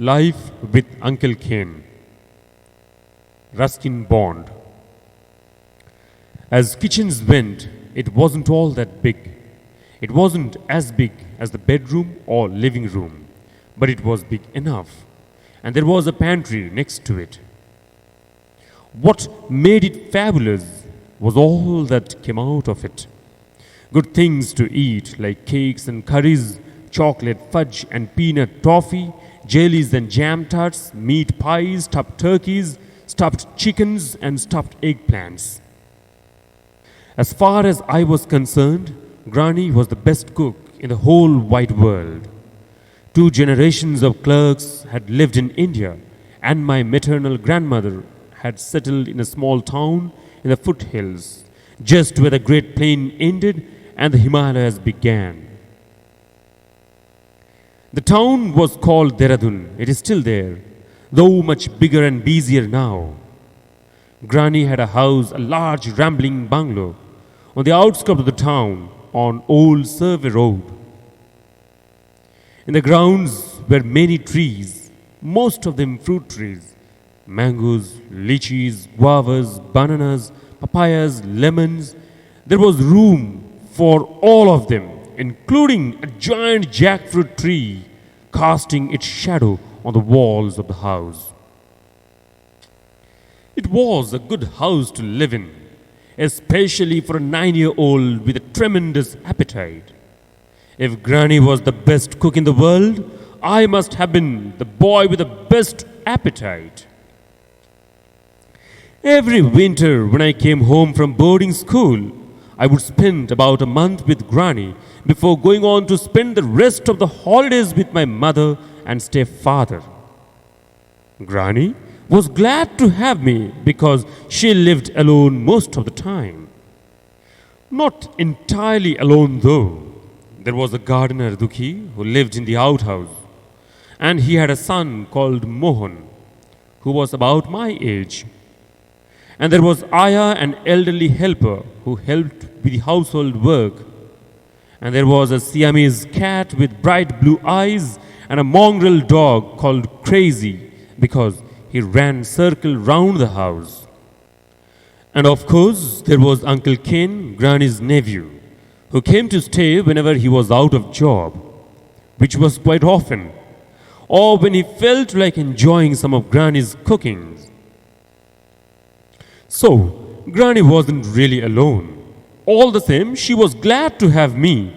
Life with Uncle Ken. Ruskin Bond. As kitchens went, it wasn't all that big. It wasn't as big as the bedroom or living room, but it was big enough. And there was a pantry next to it. What made it fabulous was all that came out of it. Good things to eat like cakes and curries, chocolate fudge and peanut toffee, jellies and jam tarts, meat pies, stuffed turkeys, stuffed chickens and stuffed eggplants. As far as I was concerned, Granny was the best cook in the whole wide world. 2 generations of clerks had lived in India, and my maternal grandmother had settled in a small town in the foothills, just where the Great Plain ended and the Himalayas began. The town was called Dehradun. It is still there, though much bigger and busier now. Granny had a house, a large rambling bungalow, on the outskirts of the town, on Old Survey Road. In the grounds were many trees, most of them fruit trees, mangoes, lychees, guavas, bananas, papayas, lemons. There was room for all of them, including a giant jackfruit tree casting its shadow on the walls of the house. It was a good house to live in, especially for a 9-year-old with a tremendous appetite. If Granny was the best cook in the world, I must have been the boy with the best appetite. Every winter when I came home from boarding school, I would spend about a month with Granny before going on to spend the rest of the holidays with my mother and stepfather. Granny was glad to have me because she lived alone most of the time. Not entirely alone though. There was a gardener Dukhi who lived in the outhouse, and he had a son called Mohan who was about my age. And there was Aya, an elderly helper who helped with the household work. And there was a Siamese cat with bright blue eyes and a mongrel dog called Crazy because he ran circle round the house. And of course, there was Uncle Ken, Granny's nephew, who came to stay whenever he was out of job, which was quite often, or when he felt like enjoying some of Granny's cooking. So, Granny wasn't really alone. All the same, she was glad to have me.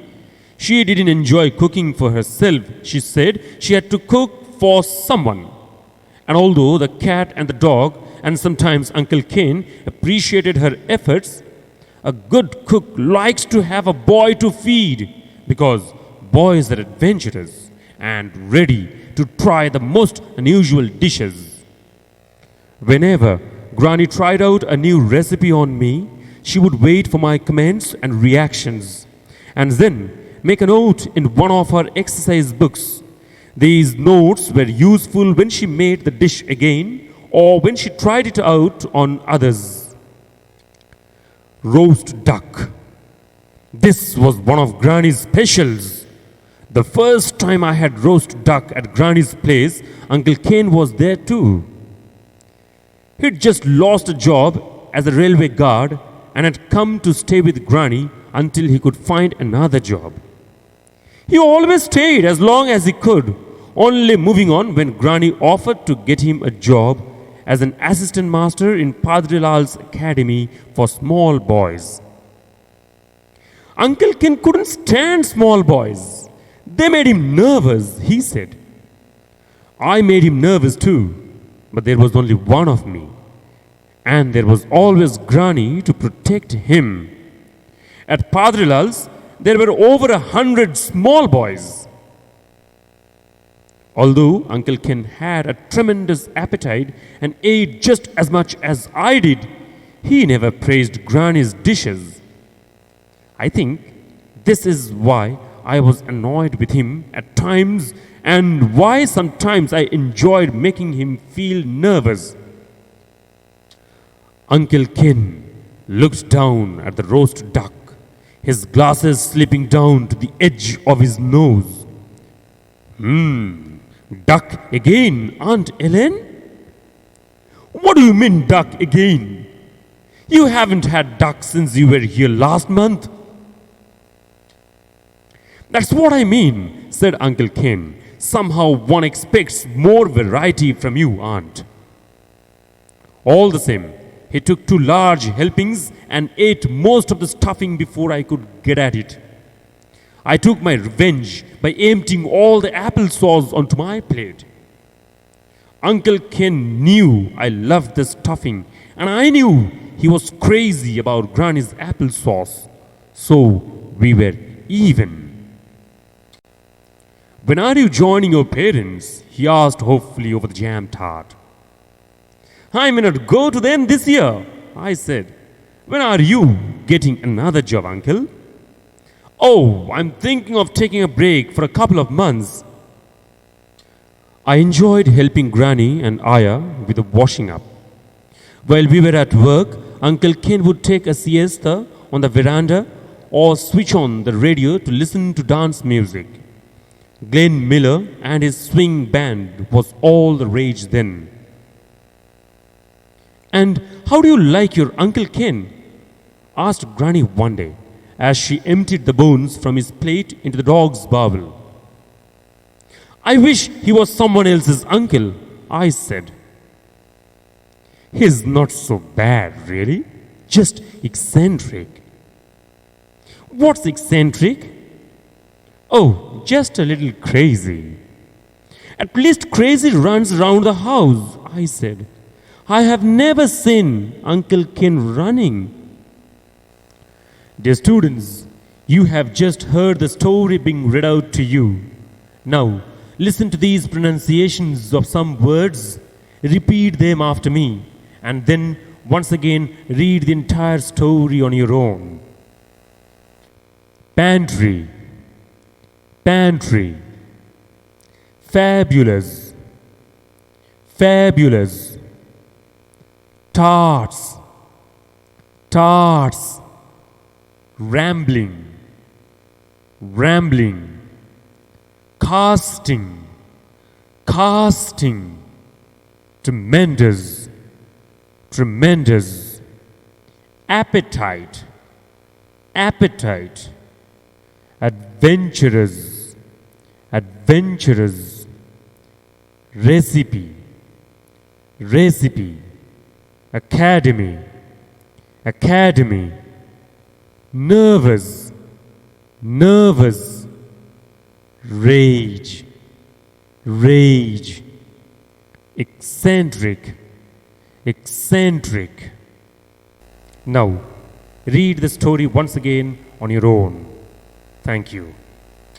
She didn't enjoy cooking for herself. She said she had to cook for someone. And although the cat and the dog, and sometimes Uncle Ken, appreciated her efforts, a good cook likes to have a boy to feed because boys are adventurous and ready to try the most unusual dishes. Whenever Granny tried out a new recipe on me, she would wait for my comments and reactions and then make a note in one of her exercise books. These notes were useful when she made the dish again or when she tried it out on others. Roast duck. This was one of Granny's specials. The first time I had roast duck at Granny's place, Uncle Ken was there too. He'd just lost a job as a railway guard and had come to stay with Granny until he could find another job. He always stayed as long as he could, only moving on when Granny offered to get him a job as an assistant master in Padrilal's academy for small boys. Uncle Ken couldn't stand small boys. They made him nervous, he said. I made him nervous too, but there was only one of me. And there was always Granny to protect him. At Padrilal's, there were over 100 small boys. Although Uncle Ken had a tremendous appetite and ate just as much as I did, he never praised Granny's dishes. I think this is why I was annoyed with him at times and why sometimes I enjoyed making him feel nervous. Uncle Ken looked down at the roast duck, his glasses slipping down to the edge of his nose. Duck again, Aunt Ellen? What do you mean, duck again? You haven't had duck since you were here last month. That's what I mean, said Uncle Ken. Somehow one expects more variety from you, Aunt. All the same, he took 2 large helpings and ate most of the stuffing before I could get at it. I took my revenge by emptying all the applesauce onto my plate. Uncle Ken knew I loved the stuffing, and I knew he was crazy about Granny's applesauce. So we were even. When are you joining your parents? He asked hopefully over the jam tart. I may not go to them this year, I said. When are you getting another job, Uncle? Oh, I'm thinking of taking a break for a couple of months. I enjoyed helping Granny and Aya with the washing up. While we were at work, Uncle Ken would take a siesta on the veranda or switch on the radio to listen to dance music. Glenn Miller and his swing band was all the rage then. And how do you like your Uncle Ken? Asked Granny one day as she emptied the bones from his plate into the dog's bowl. I wish he was someone else's uncle, I said. He's not so bad, really. Just eccentric. What's eccentric? Oh, just a little crazy. At least crazy runs around the house, I said. I have never seen Uncle Ken running. Dear students, you have just heard the story being read out to you. Now, listen to these pronunciations of some words, repeat them after me, and then once again read the entire story on your own. Pantry, pantry. Fabulous, fabulous. Tarts, tarts. Rambling, rambling. Casting, casting. Tremendous, tremendous. Appetite, appetite. Adventurous, adventurous. Recipe, recipe. Academy, academy. Nervous, nervous. Rage, rage. Eccentric, eccentric. Now, read the story once again on your own. Thank you.